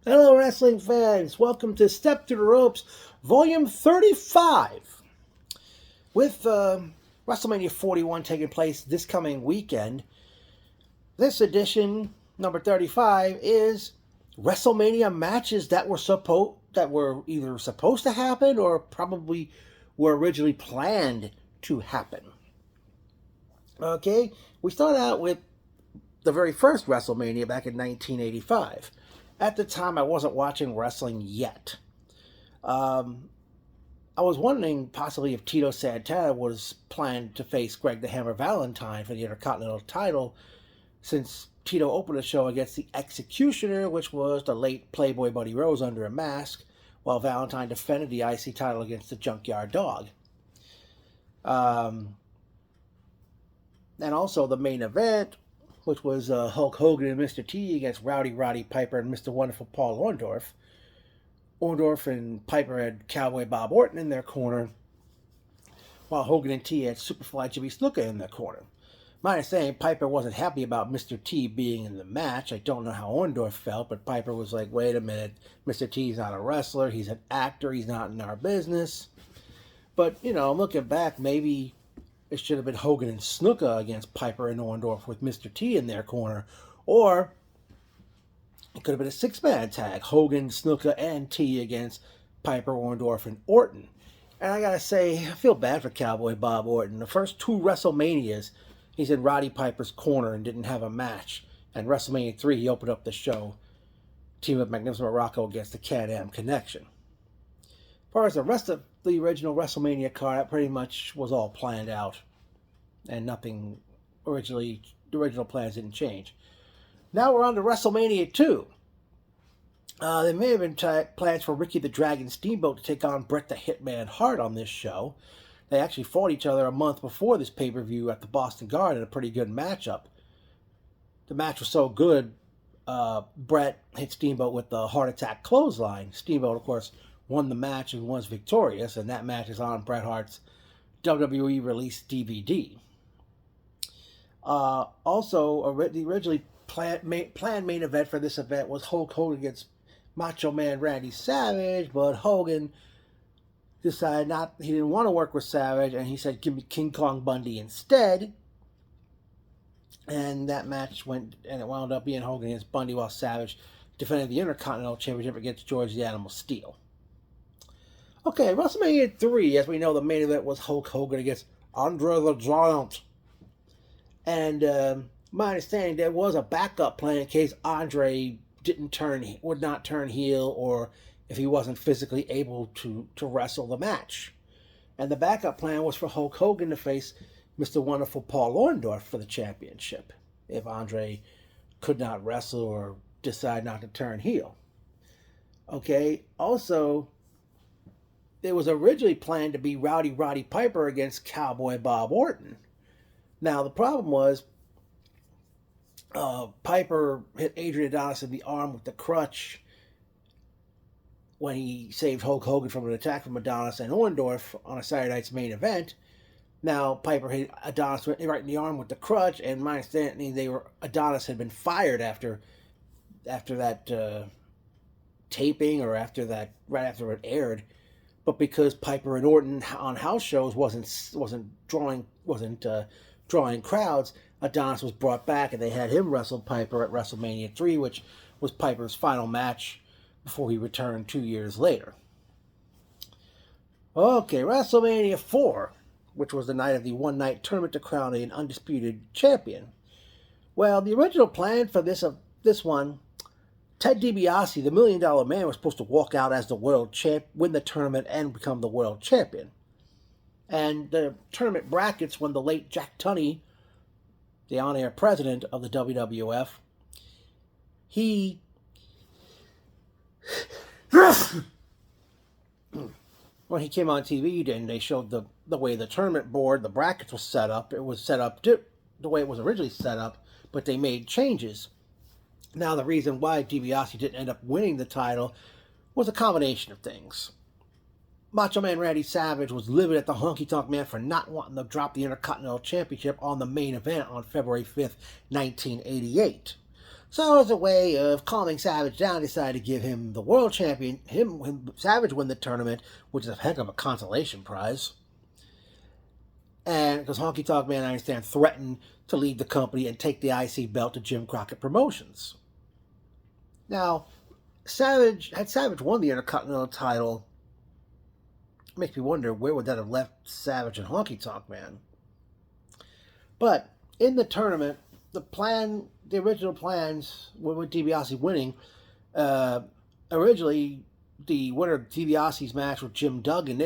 Hello, wrestling fans. Welcome to Step to the Ropes, Volume 35. With WrestleMania 41 taking place this coming weekend, this edition, number 35, is WrestleMania matches that were either supposed to happen or probably were originally planned to happen. Okay, we start out with the very first WrestleMania back in 1985. At the time, I wasn't watching wrestling yet. Um, I was wondering possibly if Tito Santana was planned to face Greg the Hammer Valentine for the Intercontinental title, since Tito opened the show against the Executioner, which was the late Playboy Buddy Rose under a mask, while Valentine defended the IC title against the Junkyard Dog. Um, and also the main event, which was Hulk Hogan and Mr. T against Rowdy Roddy Piper and Mr. Wonderful Paul Orndorff. Orndorff and Piper had Cowboy Bob Orton in their corner, while Hogan and T had Superfly Jimmy Snuka in their corner. My understanding, Piper wasn't happy about Mr. T being in the match. I don't know how Orndorff felt, but Piper was like, wait a minute, Mr. T's not a wrestler, he's an actor, he's not in our business. But, looking back, maybe it should have been Hogan and Snuka against Piper and Orndorff with Mr. T in their corner. Or it could have been a six-man tag, Hogan, Snuka, and T against Piper, Orndorff, and Orton. And I gotta say, I feel bad for Cowboy Bob Orton. The first two WrestleManias, he's in Roddy Piper's corner and didn't have a match. And WrestleMania 3, he opened up the show, team of Magnificent Morocco against the Can-Am Connection. As far as the rest of the original WrestleMania card, that pretty much was all planned out. And the original plans didn't change. Now we're on to WrestleMania 2. There may have been plans for Ricky the Dragon Steamboat to take on Bret the Hitman Hart on this show. They actually fought each other a month before this pay-per-view at the Boston Garden in a pretty good matchup. The match was so good, Bret hit Steamboat with the Heart Attack clothesline. Steamboat, of course, won the match and was victorious, and that match is on Bret Hart's WWE release DVD. Also, the originally planned main event for this event was Hulk Hogan against Macho Man Randy Savage, but Hogan decided he didn't want to work with Savage, and he said, give me King Kong Bundy instead. And that match wound up being Hogan against Bundy, while Savage defended the Intercontinental Championship against George the Animal Steele. Okay, WrestleMania 3, as we know, the main event was Hulk Hogan against Andre the Giant. And my understanding, there was a backup plan in case Andre would not turn heel, or if he wasn't physically able to wrestle the match. And the backup plan was for Hulk Hogan to face Mr. Wonderful Paul Orndorff for the championship, if Andre could not wrestle or decide not to turn heel. Okay, also, it was originally planned to be Rowdy Roddy Piper against Cowboy Bob Orton. Now, the problem was, Piper hit Adrian Adonis in the arm with the crutch when he saved Hulk Hogan from an attack from Adonis and Orndorff on a Saturday Night's Main Event. Now, Piper hit Adonis right in the arm with the crutch, and my understanding, Adonis had been fired after that taping, or right after it aired. But because Piper and Orton on house shows wasn't drawing crowds, Adonis was brought back, and they had him wrestle Piper at WrestleMania 3, which was Piper's final match before he returned 2 years later. Okay, WrestleMania 4, which was the night of the one-night tournament to crown an undisputed champion. Well, the original plan for this one, Ted DiBiase, the $1 Million Man, was supposed to walk out as the world champ, win the tournament, and become the world champion. And the tournament brackets, when the late Jack Tunney, the on-air president of the WWF, when he came on TV, and they showed the way the tournament board, the brackets was set up. It was set up the way it was originally set up, but they made changes. Now, the reason why DiBiase didn't end up winning the title was a combination of things. Macho Man Randy Savage was livid at the Honky Tonk Man for not wanting to drop the Intercontinental Championship on the main event on February 5th, 1988. So as a way of calming Savage down, he decided to give him the world champion, Savage win the tournament, which is a heck of a consolation prize. And because Honky Tonk Man, I understand, threatened to leave the company and take the IC belt to Jim Crockett Promotions. Now, Savage won the Intercontinental title, it makes me wonder where would that have left Savage and Honky Tonk Man. But in the tournament, the original plans with DiBiase winning, originally the winner of DiBiase's match with Jim Duggan,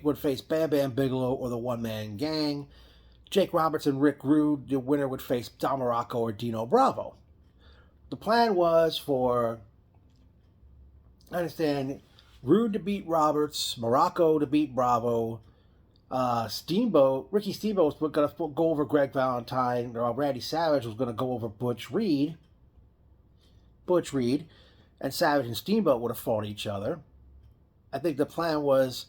would face Bam Bam Bigelow or the One Man Gang. Jake Roberts and Rick Rude, the winner would face Don Morocco or Dino Bravo. The plan was for, I understand, Rude to beat Roberts, Morocco to beat Bravo, Ricky Steamboat was going to go over Greg Valentine, or Randy Savage was going to go over Butch Reed, and Savage and Steamboat would have fought each other. I think the plan was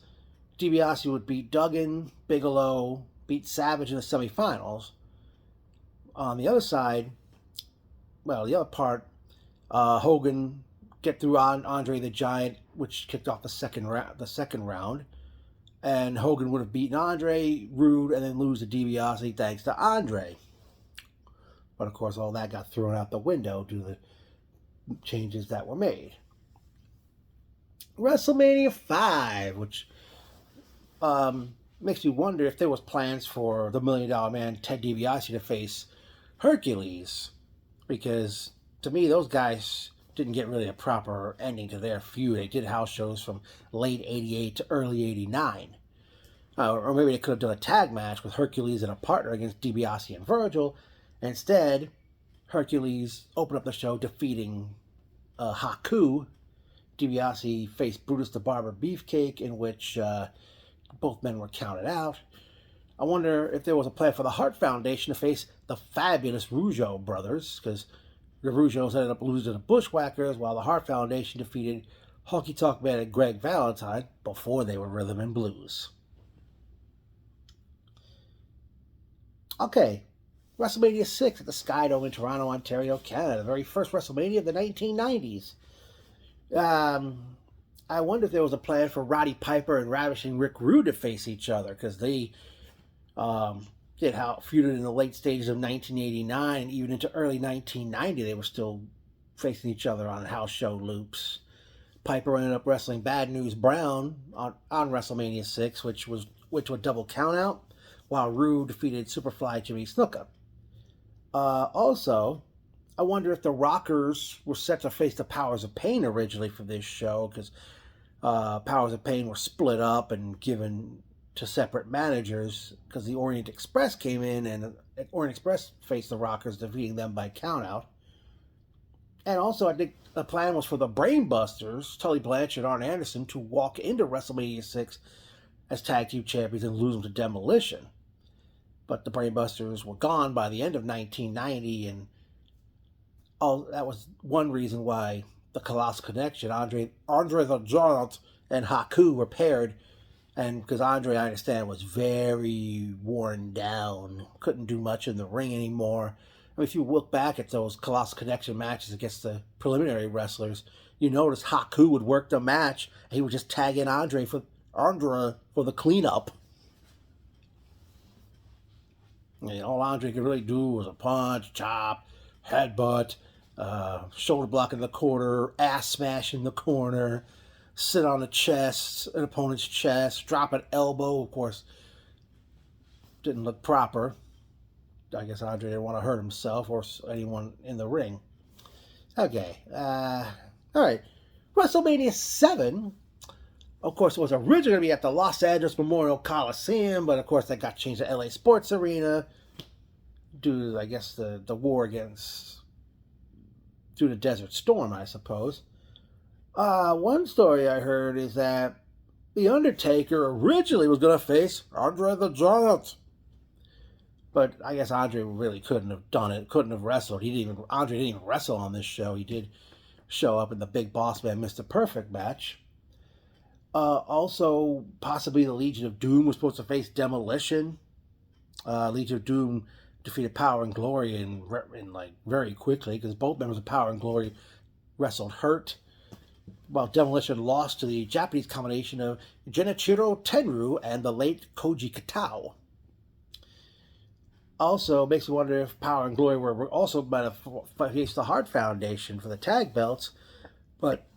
DiBiase would beat Duggan, Bigelow, beat Savage in the semifinals. On the other side, the other part, Hogan get through Andre the Giant, which kicked off the second round. And Hogan would have beaten Andre, Rude, and then lose to DiBiase thanks to Andre. But of course, all that got thrown out the window due to the changes that were made. WrestleMania 5, which makes me wonder if there was plans for the $1 Million Man Ted DiBiase to face Hercules, because to me those guys didn't get really a proper ending to their feud. They did house shows from late 88 to early 89. Or maybe they could have done a tag match with Hercules and a partner against DiBiase and Virgil. Instead, Hercules opened up the show defeating Haku. DiBiase faced Brutus the Barber Beefcake, in which both men were counted out. I wonder if there was a plan for the Hart Foundation to face the fabulous Rougeau brothers, because the Rougeaus ended up losing to the Bushwhackers, while the Hart Foundation defeated Honky Tonk Man and Greg Valentine before they were Rhythm and Blues. Okay, WrestleMania 6 at the Skydome in Toronto, Ontario, Canada. The very first WrestleMania of the 1990s. I wonder if there was a plan for Roddy Piper and Ravishing Rick Rude to face each other, because they feuded in the late stages of 1989 and even into early 1990. They were still facing each other on house show loops. Piper ended up wrestling Bad News Brown on WrestleMania 6, which would double count out, while Rude defeated Superfly Jimmy Snuka. Also, I wonder if the Rockers were set to face the Powers of Pain originally for this show, because Powers of Pain were split up and given to separate managers, because the Orient Express came in and Orient Express faced the Rockers, defeating them by countout. And also, I think the plan was for the Brainbusters, Tully Blanchard and Arn Anderson, to walk into WrestleMania 6 as tag team champions and lose them to Demolition. But the Brainbusters were gone by the end of 1990, and that was one reason why the Colossal Connection, Andre the Giant, and Haku were paired. And because Andre, I understand, was very worn down, couldn't do much in the ring anymore. I mean, if you look back at those Colossal Connection matches against the preliminary wrestlers, you notice Haku would work the match, and he would just tag in Andre for the cleanup. And all Andre could really do was a punch, chop, headbutt, shoulder block in the corner, ass smash in the corner, sit on an opponent's chest, drop an elbow. Of course, didn't look proper. I guess Andre didn't want to hurt himself or anyone in the ring. Okay, all right. WrestleMania 7, of course, was originally going to be at the Los Angeles Memorial Coliseum, but of course that got changed to LA Sports Arena due to, I guess, the war due to Desert Storm, I suppose. One story I heard is that The Undertaker originally was going to face Andre the Giant. But I guess Andre really couldn't have done it, couldn't have wrestled. Andre didn't even wrestle on this show. He did show up in the Big Boss Man Mr. Perfect match. Also, possibly the Legion of Doom was supposed to face Demolition. Legion of Doom defeated Power and Glory in like very quickly because both members of Power and Glory wrestled hurt. While Demolition lost to the Japanese combination of Genichiro Tenryu and the late Koji Katao. Also, makes me wonder if Power and Glory were also might have faced the Hart Foundation for the tag belts, but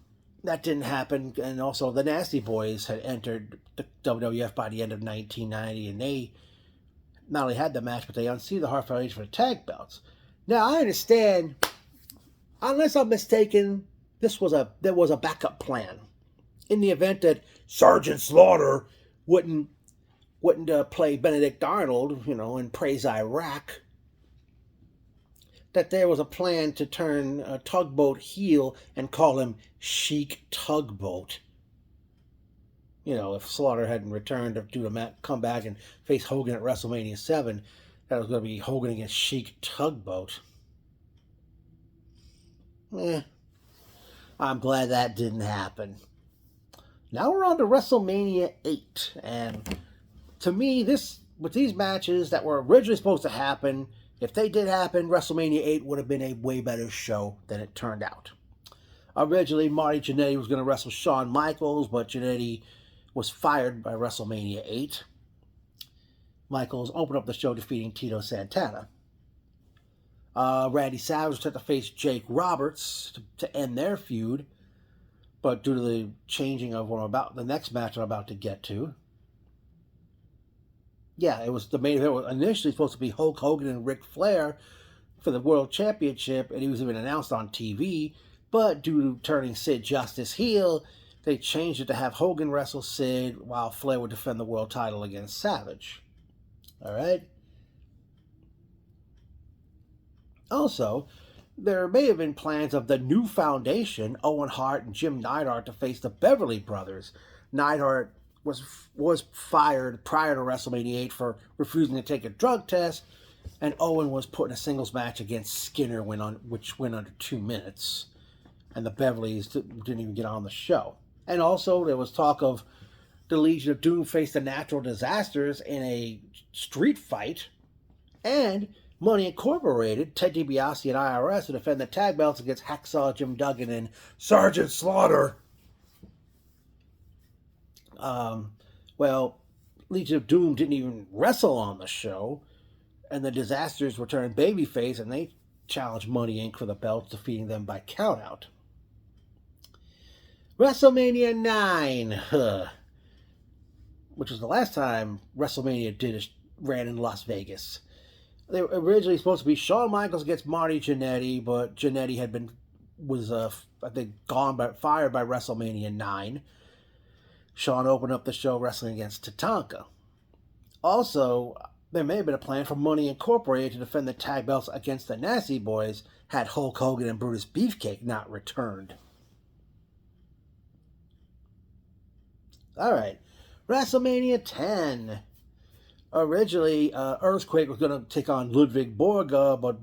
that didn't happen. And also, the Nasty Boys had entered the WWF by the end of 1990, and they not only had the match, but they unseated the Hart Foundation for the tag belts. Now, I understand, unless I'm mistaken, there was a backup plan in the event that Sergeant Slaughter wouldn't play Benedict Arnold, in Praise Iraq. That there was a plan to turn Tugboat heel and call him Sheik Tugboat. If Slaughter hadn't returned to do the comeback and face Hogan at WrestleMania 7, that was going to be Hogan against Sheik Tugboat. I'm glad that didn't happen. Now we're on to WrestleMania 8. And to me, with these matches that were originally supposed to happen, if they did happen, WrestleMania 8 would have been a way better show than it turned out. Originally, Marty Jannetty was going to wrestle Shawn Michaels, but Jannetty was fired by WrestleMania 8. Michaels opened up the show defeating Tito Santana. Randy Savage was set to face Jake Roberts to end their feud, but due to the changing of the next match I'm about to get to, it was the main event. Was initially supposed to be Hulk Hogan and Ric Flair for the World Championship, and he was even announced on TV, but due to turning Sid Justice heel, they changed it to have Hogan wrestle Sid while Flair would defend the world title against Savage. All right. Also, there may have been plans of the new foundation, Owen Hart and Jim Neidhart, to face the Beverly Brothers. Neidhart was fired prior to WrestleMania 8 for refusing to take a drug test, and Owen was put in a singles match against Skinner, which went under 2 minutes, and the Beverlys didn't even get on the show. And also, there was talk of the Legion of Doom face the Natural Disasters in a street fight, and Money Incorporated, Ted DiBiase and IRS to defend the tag belts against Hacksaw Jim Duggan and Sergeant Slaughter. Legion of Doom didn't even wrestle on the show, and the Disasters were turned babyface, and they challenged Money Inc. for the belts, defeating them by countout. WrestleMania 9, which was the last time WrestleMania ran in Las Vegas. They were originally supposed to be Shawn Michaels against Marty Jannetty, but Jannetty was fired by WrestleMania 9. Shawn opened up the show wrestling against Tatanka. Also, there may have been a plan for Money Incorporated to defend the tag belts against the Nasty Boys had Hulk Hogan and Brutus Beefcake not returned. Alright, WrestleMania 10. Originally, Earthquake was going to take on Ludwig Borga, but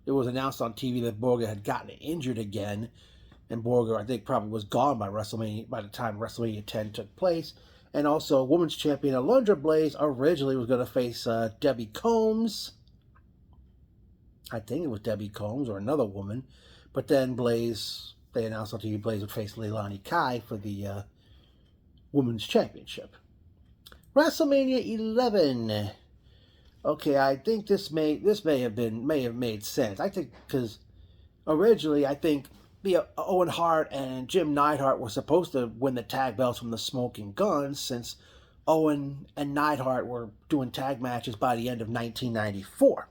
it was announced on TV that Borga had gotten injured again, and Borga, I think, probably was gone by the time WrestleMania 10 took place. And also, Women's Champion Alundra Blaze originally was going to face Debbie Combs. I think it was Debbie Combs or another woman, but then they announced on TV Blaze would face Leilani Kai for the Women's Championship. WrestleMania 11. Okay, I think this may have made sense. I think because originally I think the Owen Hart and Jim Neidhart were supposed to win the tag belts from the Smoking Guns, since Owen and Neidhart were doing tag matches by the end of 1994.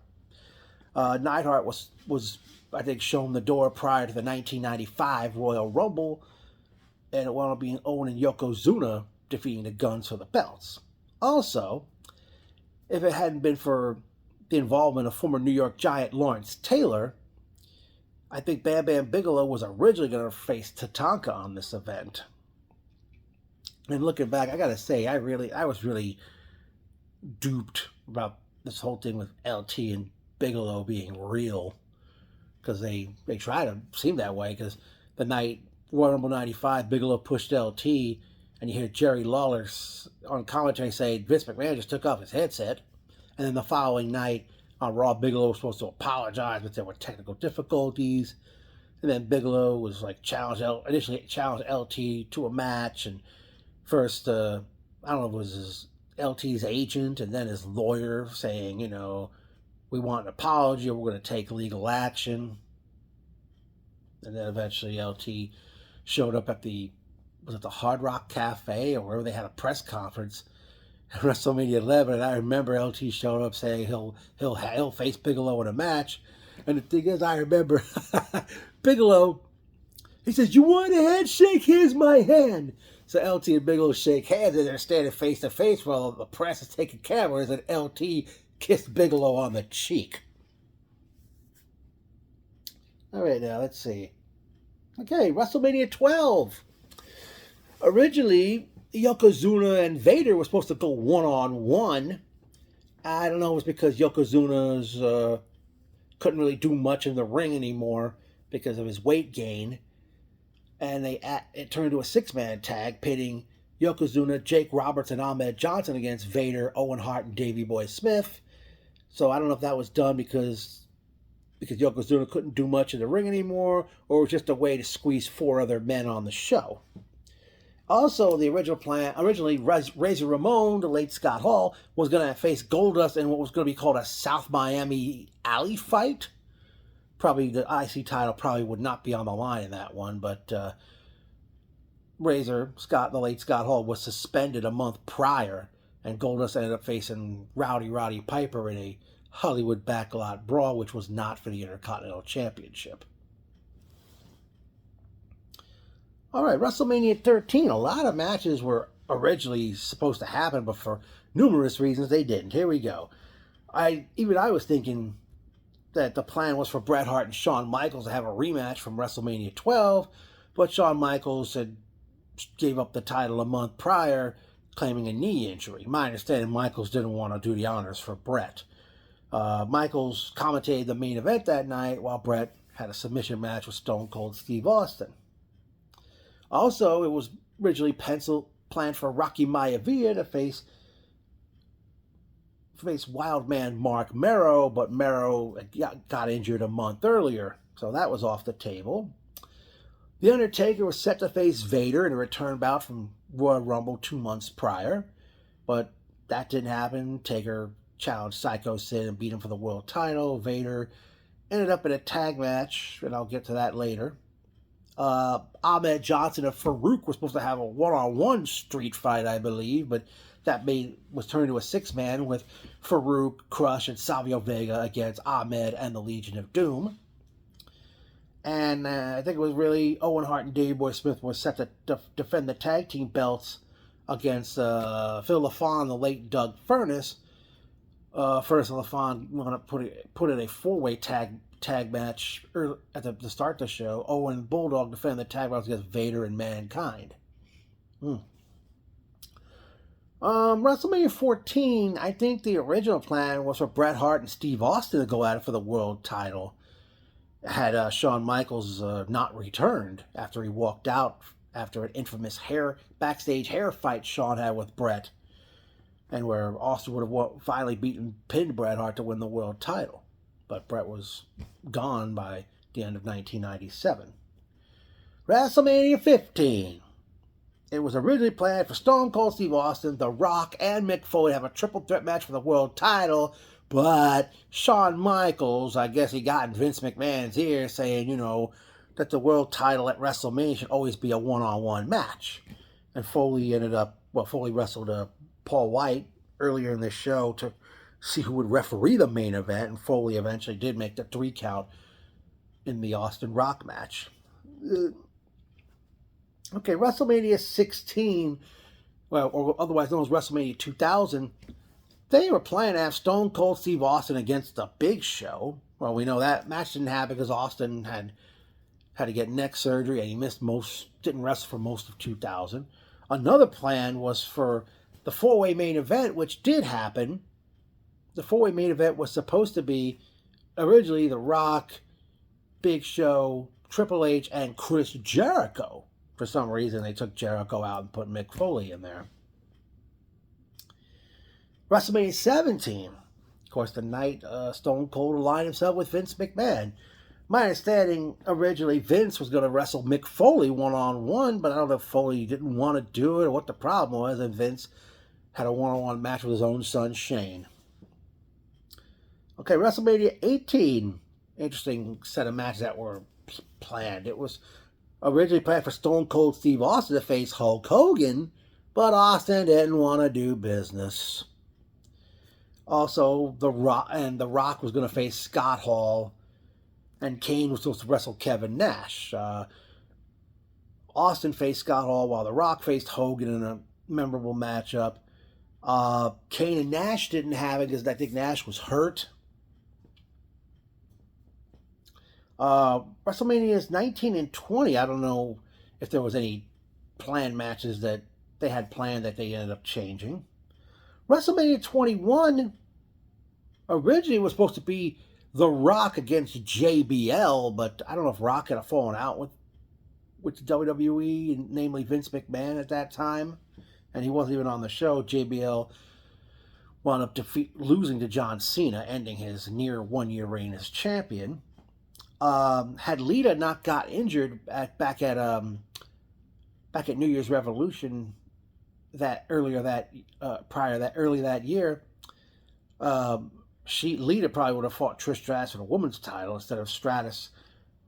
Neidhart was I think shown the door prior to the 1995 Royal Rumble, and it wound up being Owen and Yokozuna defeating the Guns for the belts. Also, if it hadn't been for the involvement of former New York Giant Lawrence Taylor, I think Bam Bam Bigelow was originally going to face Tatanka on this event. And looking back, I gotta say, I was really duped about this whole thing with LT and Bigelow being real, because they try to seem that way. Because the night Royal Rumble 95, Bigelow pushed LT, and you hear Jerry Lawler on commentary say Vince McMahon just took off his headset. And then the following night, On Raw, Bigelow was supposed to apologize, but there were technical difficulties. And then Bigelow was like initially challenged LT to a match, and first I don't know if it was his LT's agent and then his lawyer saying, we want an apology or we're going to take legal action. And then eventually LT showed up at the Hard Rock Cafe or wherever they had a press conference at WrestleMania 11. And I remember LT showed up saying he'll face Bigelow in a match. And the thing is, I remember Bigelow, he says, "You want a handshake? Here's my hand." So LT and Bigelow shake hands, and they're standing face to face while the press is taking cameras, and LT kissed Bigelow on the cheek. All right, now let's see. Okay, WrestleMania 12. Originally, Yokozuna and Vader were supposed to go one-on-one. I don't know if it was because Yokozuna's couldn't really do much in the ring anymore because of his weight gain. And it turned into a six-man tag, pitting Yokozuna, Jake Roberts, and Ahmed Johnson against Vader, Owen Hart, and Davey Boy Smith. So I don't know if that was done because Yokozuna couldn't do much in the ring anymore, or it was just a way to squeeze 4 other men on the show. Also, the original plan, Razor Ramon, the late Scott Hall, was going to face Goldust in what was going to be called a South Miami Alley fight. Probably the IC title probably would not be on the line in that one, but the late Scott Hall, was suspended a month prior, and Goldust ended up facing Roddy Piper in a Hollywood backlot brawl, which was not for the Intercontinental Championship. All right, WrestleMania 13. A lot of matches were originally supposed to happen, but for numerous reasons they didn't. Here we go. I was thinking that the plan was for Bret Hart and Shawn Michaels to have a rematch from WrestleMania 12, but Shawn Michaels gave up the title a month prior, claiming a knee injury. My understanding, Michaels didn't want to do the honors for Bret. Michaels commentated the main event that night, while Bret had a submission match with Stone Cold Steve Austin. Also, it was originally planned for Rocky Maivia to face Wildman Mark Merrow, but Merrow got injured a month earlier, so that was off the table. The Undertaker was set to face Vader in a return bout from Royal Rumble 2 months prior, but that didn't happen. Taker challenged Psycho Sid and beat him for the world title. Vader ended up in a tag match, and I'll get to that later. Ahmed Johnson and Farouk were supposed to have a one-on-one street fight, I believe, but that was turned into a 6-man with Farouk, Crush, and Savio Vega against Ahmed and the Legion of Doom. And I think it was really Owen Hart and Davey Boy Smith were set to defend the tag team belts against Phil LaFon, the late Doug Furnas. Furnas and LaFon were going to put in a 4-way tag match at the start of the show. Owen and Bulldog defend the tag belts against Vader and Mankind. WrestleMania 14, I think the original plan was for Bret Hart and Steve Austin to go at it for the world title. Had Shawn Michaels not returned after he walked out after an infamous backstage hair fight Shawn had with Bret, and where Austin would have finally pinned Bret Hart to win the world title. But Bret was gone by the end of 1997. WrestleMania 15. It was originally planned for Stone Cold Steve Austin, The Rock, and Mick Foley to have a triple threat match for the world title, but Shawn Michaels, I guess he got in Vince McMahon's ear saying, that the world title at WrestleMania should always be a one-on-one match. And Foley wrestled Paul White earlier in this show to see who would referee the main event, and Foley eventually did make the 3 count in the Austin Rock match. Okay, WrestleMania 16, or otherwise known as WrestleMania 2000, they were planning to have Stone Cold Steve Austin against The Big Show. Well, we know that match didn't happen because Austin had to get neck surgery and he didn't wrestle for most of 2000. Another plan was for the 4-way main event, which did happen. The 4-way main event was supposed to be originally The Rock, Big Show, Triple H, and Chris Jericho. For some reason, they took Jericho out and put Mick Foley in there. WrestleMania 17. Of course, the night Stone Cold aligned himself with Vince McMahon. My understanding, originally Vince was going to wrestle Mick Foley one-on-one, but I don't know if Foley didn't want to do it or what the problem was, and Vince had a one-on-one match with his own son, Shane. Okay, WrestleMania 18. Interesting set of matches that were planned. It was originally planned for Stone Cold Steve Austin to face Hulk Hogan, but Austin didn't want to do business. Also, The Rock was going to face Scott Hall, and Kane was supposed to wrestle Kevin Nash. Austin faced Scott Hall while The Rock faced Hogan in a memorable matchup. Kane and Nash didn't have it because I think Nash was hurt. WrestleManias 19 and 20, I don't know if there was any planned matches that they had planned that they ended up changing. WrestleMania 21 originally was supposed to be The Rock against JBL, but I don't know if Rock had fallen out with the WWE, namely Vince McMahon at that time, and he wasn't even on the show. JBL wound up losing to John Cena, ending his near one-year reign as champion. Had Lita not got injured back at New Year's Revolution early that year, Lita probably would have fought Trish Stratus for the women's title instead of Stratus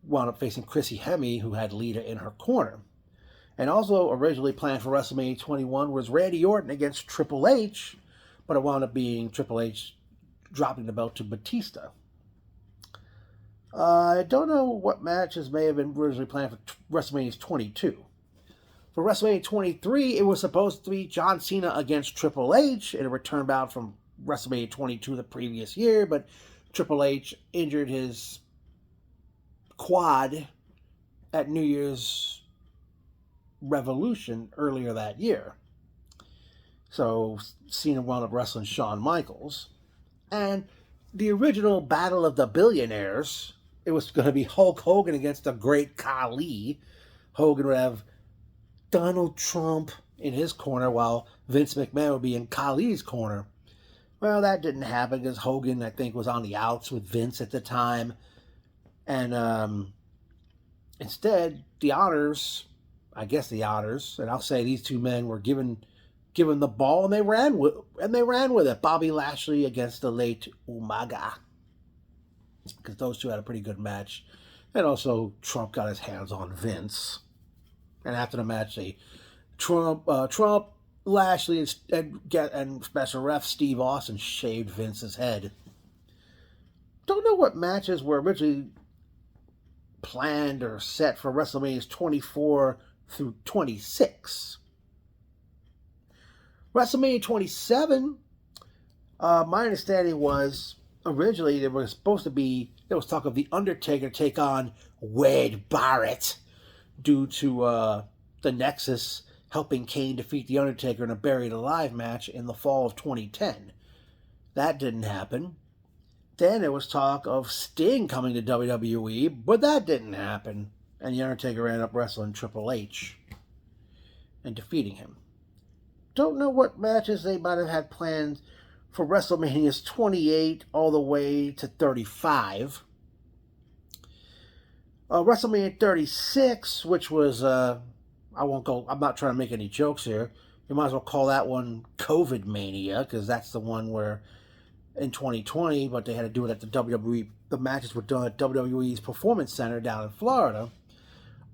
wound up facing Chrissy Hemme, who had Lita in her corner. And also originally planned for WrestleMania 21 was Randy Orton against Triple H, but it wound up being Triple H dropping the belt to Batista. I don't know what matches may have been originally planned for WrestleMania 22. For WrestleMania 23, it was supposed to be John Cena against Triple H in a return bout from WrestleMania 22 the previous year, but Triple H injured his quad at New Year's Revolution earlier that year. So Cena wound up wrestling Shawn Michaels. And the original Battle of the Billionaires, it was going to be Hulk Hogan against the Great Khali. Hogan would have Donald Trump in his corner while Vince McMahon would be in Khali's corner. Well, that didn't happen because Hogan, I think, was on the outs with Vince at the time. And instead, the honors, and I'll say these two men were given the ball and they ran with it. Bobby Lashley against the late Umaga, because those two had a pretty good match. And also Trump got his hands on Vince. And after the match, Trump, Lashley, and special ref Steve Austin shaved Vince's head. Don't know what matches were originally planned or set for WrestleManias 24 through 26. WrestleMania 27, my understanding was originally there was talk of The Undertaker take on Wade Barrett due to the Nexus helping Kane defeat The Undertaker in a Buried Alive match in the fall of 2010. That didn't happen. Then there was talk of Sting coming to WWE, but that didn't happen. And The Undertaker ended up wrestling Triple H and defeating him. Don't know what matches they might have had planned for WrestleManias 28 all the way to 35. WrestleMania 36, which was, I'm not trying to make any jokes here. You might as well call that one COVID Mania, because that's the one where in 2020, but they had to do it at the WWE. The matches were done at WWE's Performance Center down in Florida.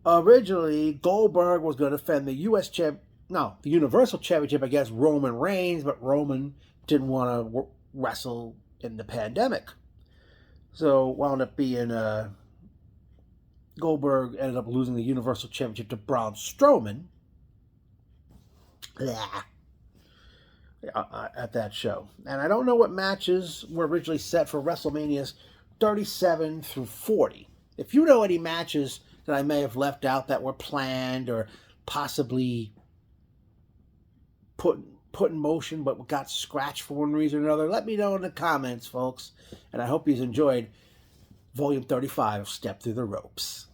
Originally, Goldberg was going to defend the the Universal Championship against Roman Reigns, but Roman didn't want to wrestle in the pandemic. So wound up being Goldberg ended up losing the Universal Championship to Braun Strowman at that show. And I don't know what matches were originally set for WrestleManias 37 through 40. If you know any matches that I may have left out that were planned or possibly put in motion but got scratched for one reason or another, let me know in the comments, folks. And I hope you enjoyed Volume 35 of Step Through the Ropes.